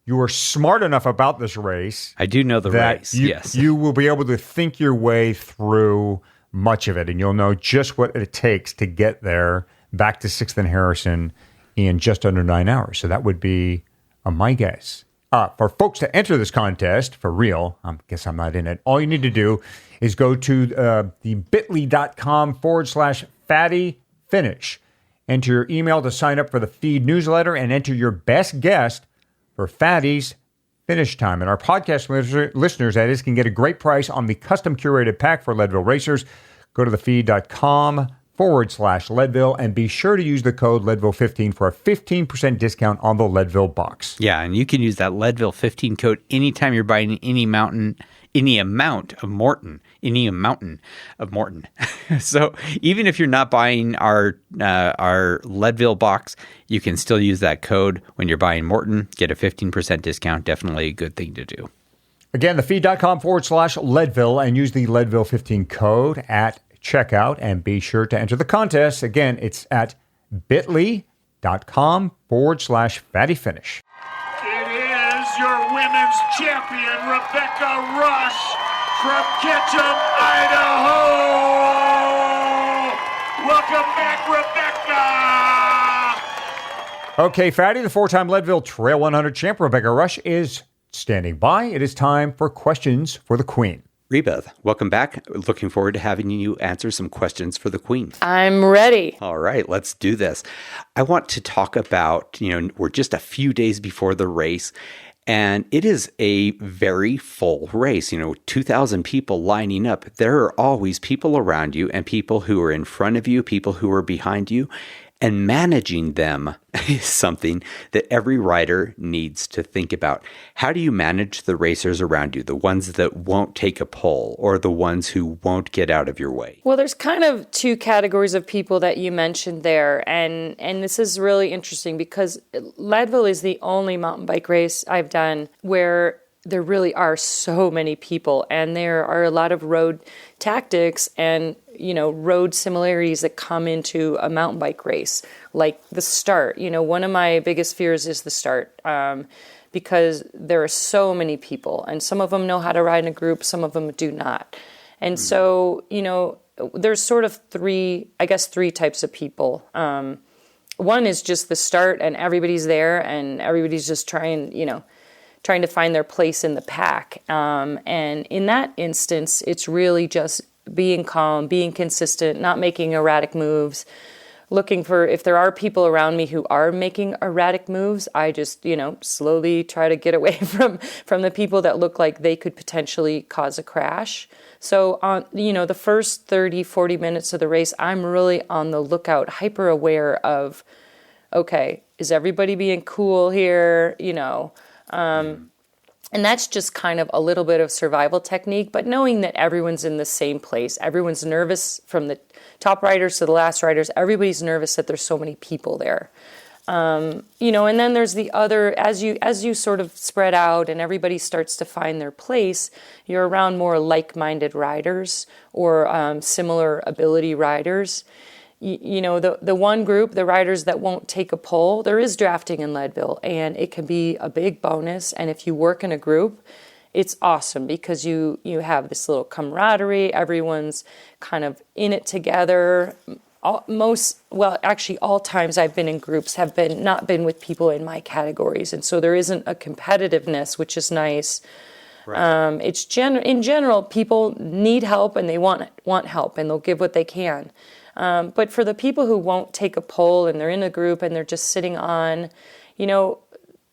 You were smart enough about this race. I do know the race, yes. You will be able to think your way through much of it, and you'll know just what it takes to get there back to 6th and Harrison in just under 9 hours. So that would be my guess. For folks to enter this contest, for real, I guess I'm not in it, all you need to do is go to the bit.ly.com/fatty finish. Enter your email to sign up for the feed newsletter and enter your best guest for Fatty's finish time. And our podcast listeners, that is, can get a great price on the custom curated pack for Leadville racers. Go to thefeed.com/Leadville and be sure to use the code Leadville15 for a 15% discount on the Leadville box. Yeah, and you can use that Leadville 15 code anytime you're buying any amount of Morton. So even if you're not buying our Leadville box, you can still use that code when you're buying Morton. Get a 15% discount. Definitely a good thing to do. Again, thefeed.com/Leadville and use the Leadville15 code at checkout and be sure to enter the contest. Again, it's at bit.ly.com/fattyfinish. It is your women's champion, Rebecca Rush from Ketchum, Idaho. Welcome back, Rebecca. Okay, Fatty, the four-time Leadville Trail 100 champ, Rebecca Rush, is standing by. It is time for questions for the Queen. Rebeth, welcome back. Looking forward to having you answer some questions for the Queen. I'm ready. All right, let's do this. I want to talk about, we're just a few days before the race, and it is a very full race. 2,000 people lining up. There are always people around you and people who are in front of you, people who are behind you. And managing them is something that every rider needs to think about. How do you manage the racers around you, the ones that won't take a pull or the ones who won't get out of your way? Well, there's kind of two categories of people that you mentioned there. And this is really interesting because Leadville is the only mountain bike race I've done where there really are so many people, and there are a lot of road tactics and road similarities that come into a mountain bike race, like the start. One of my biggest fears is the start, because there are so many people, and some of them know how to ride in a group, some of them do not. And so, there's sort of three types of people. One is just the start, and everybody's there, and everybody's just trying to find their place in the pack. And in that instance, it's really just being calm, being consistent, not making erratic moves, looking for, if there are people around me who are making erratic moves, I just, slowly try to get away from the people that look like they could potentially cause a crash. So on, the first 30, 40 minutes of the race, I'm really on the lookout, hyper aware of, okay, is everybody being cool here? And that's just kind of a little bit of survival technique, but knowing that everyone's in the same place, everyone's nervous from the top riders to the last riders, everybody's nervous that there's so many people there. And then there's the other, as you sort of spread out and everybody starts to find their place, you're around more like-minded riders or similar ability riders. The one group, the riders that won't take a poll, there is drafting in Leadville, and it can be a big bonus. And if you work in a group, it's awesome because you have this little camaraderie. Everyone's kind of in it together. All times I've been in groups have not been with people in my categories, and so there isn't a competitiveness, which is nice. Right. In general, people need help and they want help, and they'll give what they can. But for the people who won't take a poll and they're in a group and they're just sitting on,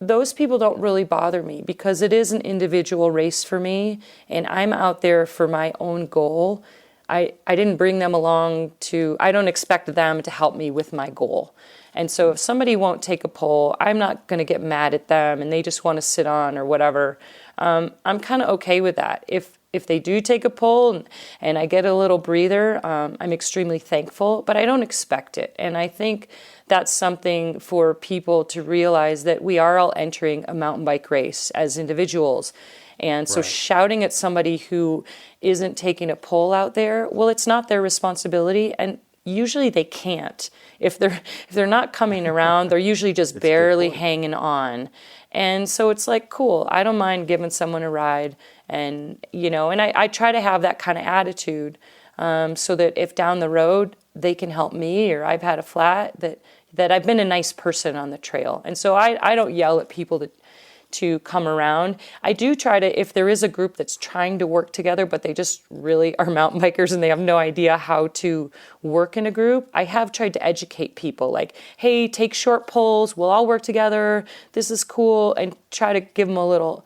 those people don't really bother me because it is an individual race for me and I'm out there for my own goal. I didn't bring them along I don't expect them to help me with my goal. And so if somebody won't take a poll, I'm not going to get mad at them and they just want to sit on or whatever. I'm kind of okay with that. If they do take a poll and I get a little breather, I'm extremely thankful, but I don't expect it. And I think that's something for people to realize that we are all entering a mountain bike race as individuals. And so shouting at somebody who isn't taking a poll out there, well, it's not their responsibility. And usually they can't. If they're not coming around, they're usually just barely hanging on. And so it's like, cool, I don't mind giving someone a ride. And, and I try to have that kind of attitude so that if down the road they can help me or I've had a flat, that I've been a nice person on the trail. And so I don't yell at people to come around. I do try to, if there is a group that's trying to work together, but they just really are mountain bikers and they have no idea how to work in a group, I have tried to educate people like, hey, take short pulls, we'll all work together, this is cool, and try to give them a little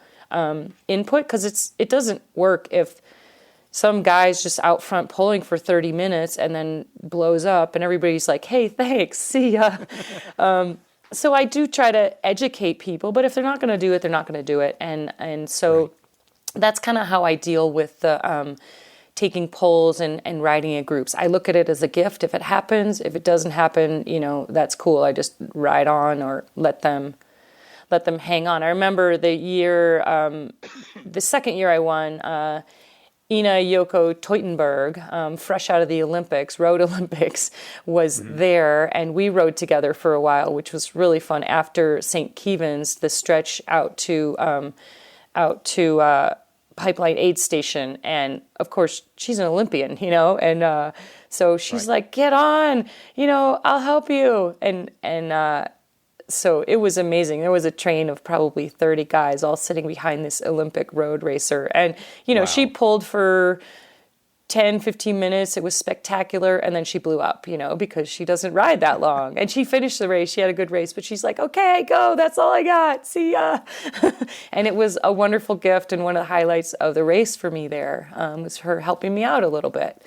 input, because it doesn't work if some guy's just out front pulling for 30 minutes and then blows up and everybody's like, hey, thanks, see ya. So I do try to educate people, but if they're not going to do it, they're not going to do it. And so that's kind of how I deal with the taking polls and riding in groups. I look at it as a gift. If it happens, if it doesn't happen, that's cool. I just ride on or let them hang on. I remember the second year I won, Ina Yoko Teutenberg, fresh out of the Olympics, Road Olympics, was there, and we rode together for a while, which was really fun. After St Kevens, the stretch out to Pipeline Aid Station, and of course she's an Olympian, and so she's like, "Get on, I'll help you," and so it was amazing. There was a train of probably 30 guys all sitting behind this Olympic road racer. And, wow. She pulled for 10, 15 minutes. It was spectacular. And then she blew up, because she doesn't ride that long. And she finished the race. She had a good race. But she's like, okay, go. That's all I got. See ya. And it was a wonderful gift. And one of the highlights of the race for me there was her helping me out a little bit.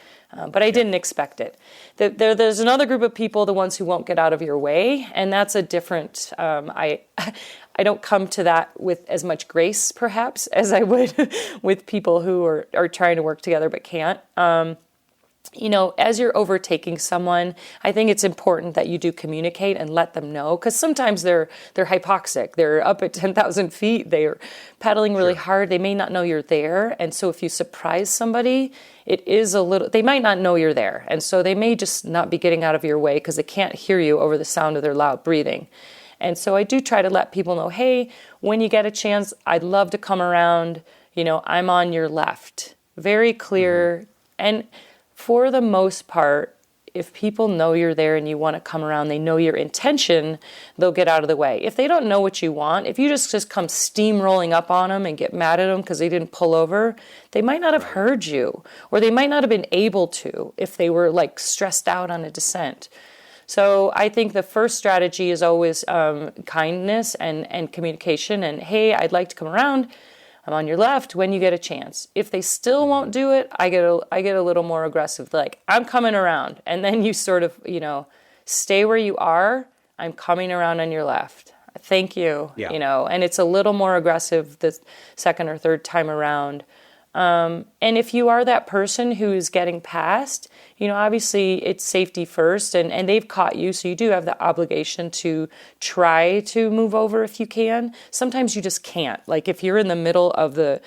But I didn't expect it. There's another group of people, the ones who won't get out of your way, and that's a different. I don't come to that with as much grace, perhaps, as I would with people who are trying to work together but can't. As you're overtaking someone, I think it's important that you do communicate and let them know, because sometimes they're hypoxic. They're up at 10,000 feet. They're pedaling really hard. They may not know you're there. And so if you surprise somebody, they might not know you're there. And so they may just not be getting out of your way because they can't hear you over the sound of their loud breathing. And so I do try to let people know, hey, when you get a chance, I'd love to come around. I'm on your left. Very clear. And for the most part, if people know you're there and you want to come around, they know your intention, they'll get out of the way. If they don't know what you want, if you just come steamrolling up on them and get mad at them because they didn't pull over, they might not have heard you, or they might not have been able to if they were like stressed out on a descent. So I think the first strategy is always kindness and communication, and hey, I'd like to come around. I'm on your left when you get a chance. If they still won't do it, I get a little more aggressive, like, I'm coming around. And then you sort of, stay where you are. I'm coming around on your left. Thank you. Yeah. And it's a little more aggressive the second or third time around. And if you are that person who's getting past, obviously it's safety first, and they've caught you, so you do have the obligation to try to move over if you can. Sometimes you just can't. Like if you're in the middle of the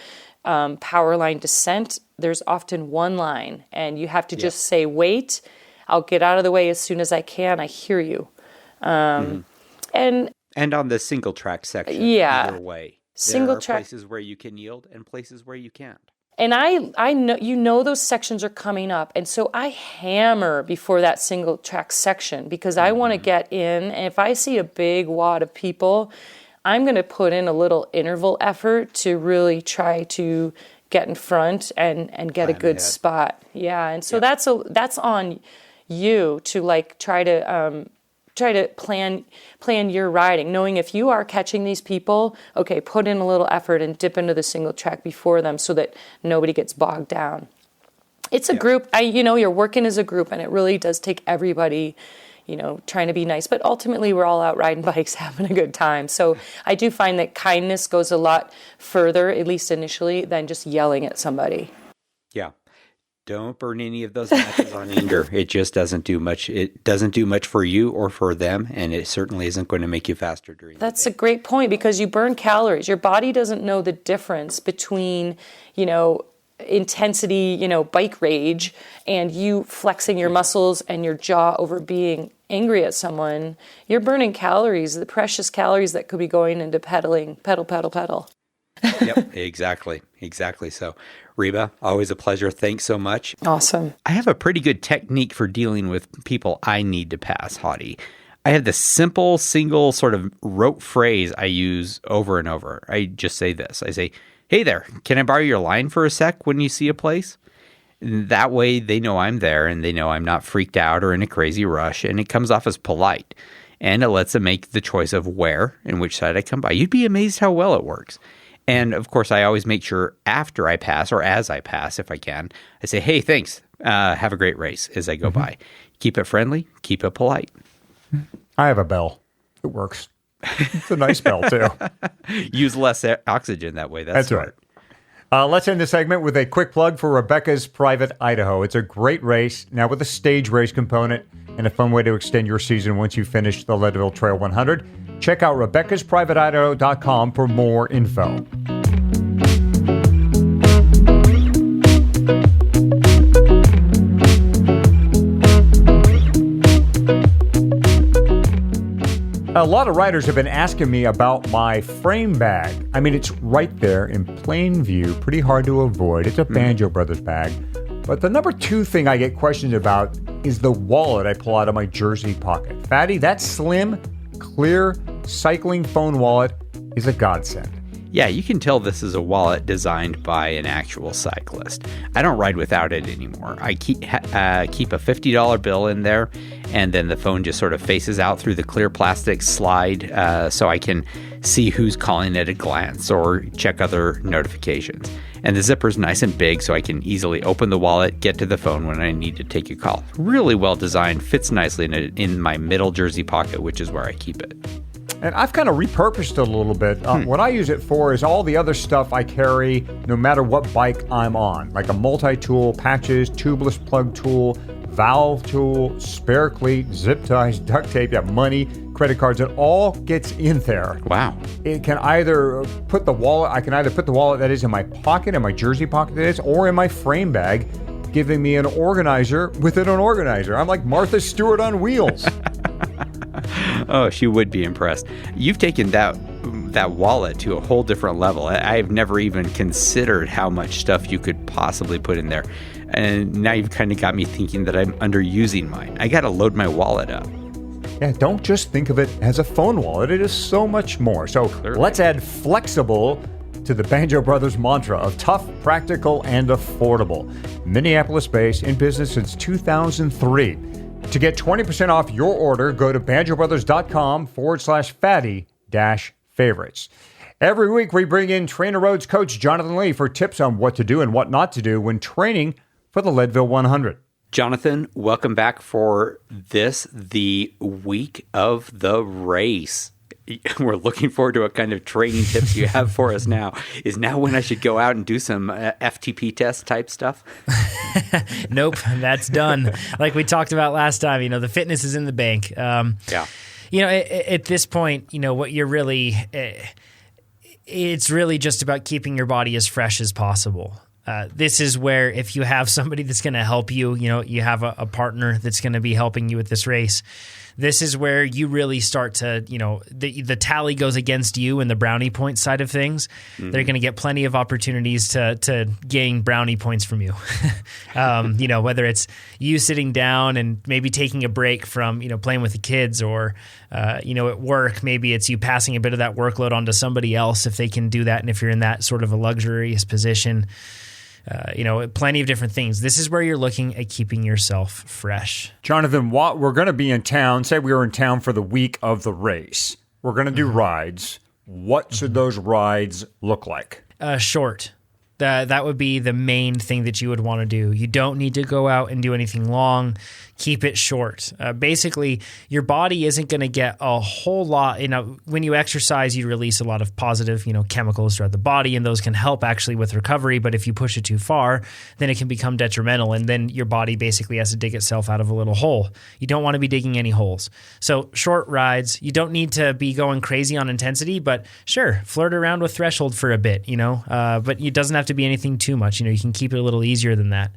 power line descent, there's often one line, and you have to just say, wait, I'll get out of the way as soon as I can. I hear you. And on the single track section, either way. There are places where you can yield and places where you can't. And I know those sections are coming up, and so I hammer before that single track section because I want to get in. And if I see a big wad of people, I'm going to put in a little interval effort to really try to get in front and get a good spot. Yeah, and so that's on you to like try to plan your riding, knowing if you are catching these people, okay, put in a little effort and dip into the single track before them so that nobody gets bogged down. It's a group, you're working as a group, and it really does take everybody, trying to be nice. But ultimately, we're all out riding bikes, having a good time. So I do find that kindness goes a lot further, at least initially, than just yelling at somebody. Yeah. Don't burn any of those matches on anger. It just doesn't do much. It doesn't do much for you or for them, and it certainly isn't going to make you faster during the day. That's a great point, because you burn calories. Your body doesn't know the difference between, intensity, bike rage, and you flexing your muscles and your jaw over being angry at someone. You're burning calories, the precious calories that could be going into pedaling, pedal. Yep, exactly. So, Reba, always a pleasure. Thanks so much. Awesome. I have a pretty good technique for dealing with people I need to pass, Hottie. I have this simple, single sort of rote phrase I use over and over. I just say this. I say, hey there, can I borrow your line for a sec when you see a place? And that way they know I'm there and they know I'm not freaked out or in a crazy rush, and it comes off as polite. And it lets them make the choice of where and which side I come by. You'd be amazed how well it works. And of course, I always make sure after I pass or as I pass, if I can, I say, hey, thanks. Have a great race as I go by. Keep it friendly. Keep it polite. I have a bell. It works. It's a nice bell, too. Use less oxygen that way. That's smart. Right. Let's end the segment with a quick plug for Rebecca's Private Idaho. It's a great race, now with a stage race component and a fun way to extend your season once you finish the Leadville Trail 100. Check out RebeccasPrivateIdaho.com for more info. A lot of riders have been asking me about my frame bag. I mean, it's right there in plain view, pretty hard to avoid. It's a Banjo Brothers bag. But the number two thing I get questions about is the wallet I pull out of my jersey pocket. Fatty, that slim, clear cycling phone wallet is a godsend. Yeah, you can tell this is a wallet designed by an actual cyclist. I don't ride without it anymore. I keep a $50 bill in there, and then the phone just sort of faces out through the clear plastic slide so I can see who's calling at a glance or check other notifications. And the zipper's nice and big so I can easily open the wallet, get to the phone when I need to take a call. Really well designed, fits nicely in my middle jersey pocket, which is where I keep it. And I've kind of repurposed it a little bit. What I use it for is all the other stuff I carry no matter what bike I'm on, like a multi-tool, patches, tubeless plug tool, valve tool, spare cleat, zip ties, duct tape, money, credit cards. It all gets in there. Wow. It can either put the wallet, I can either put the wallet that is in my pocket, in my jersey pocket that is, or in my frame bag, giving me an organizer within an organizer. I'm like Martha Stewart on wheels. Oh, she would be impressed. You've taken that wallet to a whole different level. I've never even considered how much stuff you could possibly put in there. And now you've kind of got me thinking that I'm underusing mine. I got to load my wallet up. Yeah, don't just think of it as a phone wallet. It is so much more. So Let's add flexible to the Banjo Brothers mantra of tough, practical, and affordable. Minneapolis-based, in business since 2003. To get 20% off your order, go to banjobrothers.com/fatty-favorites. Every week, we bring in Trainer Roads coach Jonathan Lee for tips on what to do and what not to do when training for the Leadville 100. Jonathan, welcome back for the week of the race. We're looking forward to what kind of training tips you have for us now. Is now when I should go out and do some FTP test type stuff? Nope, that's done. Like we talked about last time, the fitness is in the bank. Yeah. At this point, what you're really, it's really just about keeping your body as fresh as possible. This is where if you have somebody that's going to help you, you have a partner that's going to be helping you with this race. This is where you really start to, the tally goes against you in the brownie point side of things. Mm-hmm. They're going to get plenty of opportunities to gain brownie points from you. Whether it's you sitting down and maybe taking a break from, playing with the kids or, at work, maybe it's you passing a bit of that workload onto somebody else if they can do that. And if you're in that sort of a luxurious position, plenty of different things. This is where you're looking at keeping yourself fresh. Jonathan, we're going to be in town. Say we were in town for the week of the race. We're going to do rides. What should those rides look like? Short. That would be the main thing that you would want to do. You don't need to go out and do anything long. Keep it short. Basically, your body isn't going to get a whole lot. When you exercise, you release a lot of positive, chemicals throughout the body, and those can help actually with recovery. But if you push it too far, then it can become detrimental, and then your body basically has to dig itself out of a little hole. You don't want to be digging any holes. So short rides. You don't need to be going crazy on intensity, but sure, flirt around with threshold for a bit, but it doesn't have to be anything too much. You can keep it a little easier than that.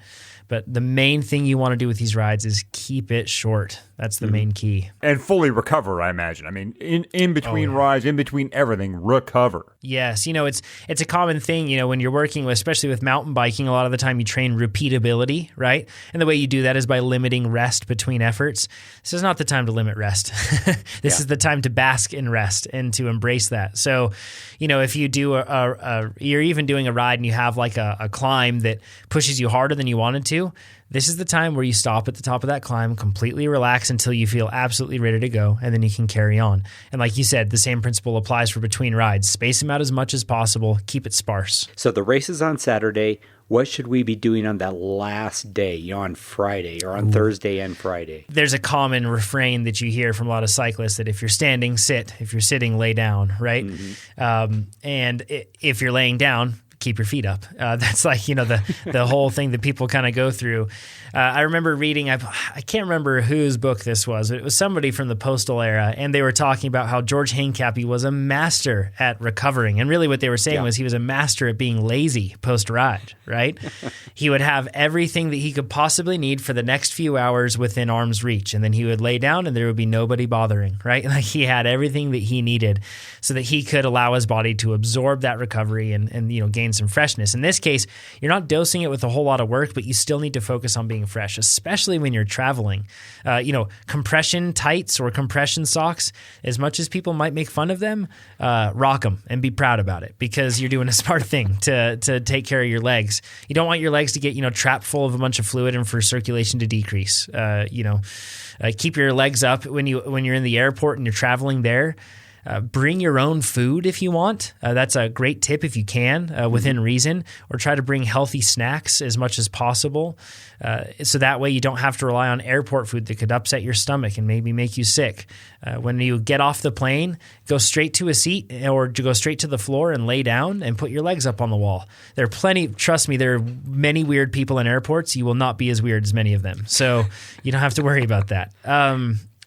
But the main thing you want to do with these rides is keep it short. That's the main key. And fully recover, I imagine. I mean, in between rides, in between everything, recover. Yes. It's a common thing, when you're working with, especially with mountain biking, a lot of the time you train repeatability, right? And the way you do that is by limiting rest between efforts. This is not the time to limit rest. This is the time to bask in rest and to embrace that. So, if you do you're even doing a ride and you have like a climb that pushes you harder than you wanted to, this is the time where you stop at the top of that climb, completely relax until you feel absolutely ready to go, and then you can carry on. And like you said, the same principle applies for between rides. Space them out as much as possible. Keep it sparse. So the race is on Saturday. What should we be doing on that last day, on Friday or on Thursday and Friday? There's a common refrain that you hear from a lot of cyclists that if you're standing, sit. If you're sitting, lay down, right? And if you're laying down, keep your feet up. That's like, the whole thing that people kind of go through. I remember reading, I can't remember whose book this was, but it was somebody from the postal era, and they were talking about how George Hincapie was a master at recovering. And really what they were saying was he was a master at being lazy post-ride, right? He would have everything that he could possibly need for the next few hours within arm's reach, and then he would lay down and there would be nobody bothering, right? Like he had everything that he needed so that he could allow his body to absorb that recovery and gain some freshness. In this case, you're not dosing it with a whole lot of work, but you still need to focus on being fresh, especially when you're traveling. Compression tights or compression socks, as much as people might make fun of them, rock them and be proud about it because you're doing a smart thing to take care of your legs. You don't want your legs to get, trapped full of a bunch of fluid and for circulation to decrease. Keep your legs up when you're in the airport and you're traveling there. Bring your own food if you want. That's a great tip if you can, within reason, or try to bring healthy snacks as much as possible. So that way you don't have to rely on airport food that could upset your stomach and maybe make you sick. When you get off the plane, go straight to a seat or go straight to the floor and lay down and put your legs up on the wall. Trust me, there are many weird people in airports. You will not be as weird as many of them. So you don't have to worry about that.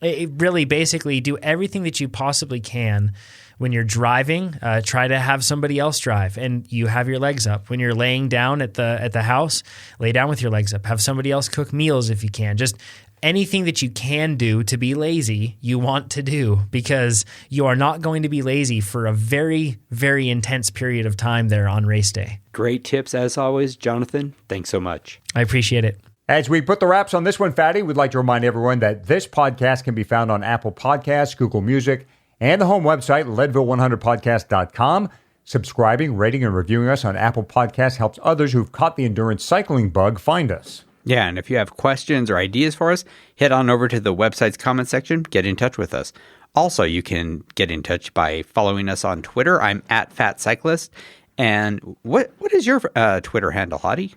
Really, basically, do everything that you possibly can when you're driving. Try to have somebody else drive, and you have your legs up. When you're laying down at the house, lay down with your legs up. Have somebody else cook meals if you can. Just anything that you can do to be lazy, you want to do, because you are not going to be lazy for a very, very intense period of time there on race day. Great tips as always, Jonathan. Thanks so much. I appreciate it. As we put the wraps on this one, Fatty, we'd like to remind everyone that this podcast can be found on Apple Podcasts, Google Music, and the home website, Leadville100podcast.com. Subscribing, rating, and reviewing us on Apple Podcasts helps others who've caught the endurance cycling bug find us. Yeah, and if you have questions or ideas for us, head on over to the website's comment section, get in touch with us. Also, you can get in touch by following us on Twitter. I'm at Fat Cyclist. And what is your Twitter handle, Hottie?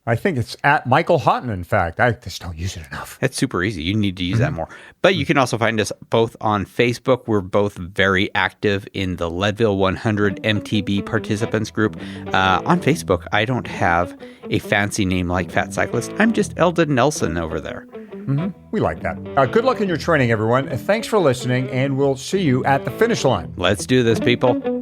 I think it's at Michael Houghton, in fact. I just don't use it enough. It's super easy. You need to use that more. But you can also find us both on Facebook. We're both very active in the Leadville 100 MTB participants group. On Facebook, I don't have a fancy name like Fat Cyclist. I'm just Eldon Nelson over there. We like that. Good luck in your training, everyone. Thanks for listening, and we'll see you at the finish line. Let's do this, people.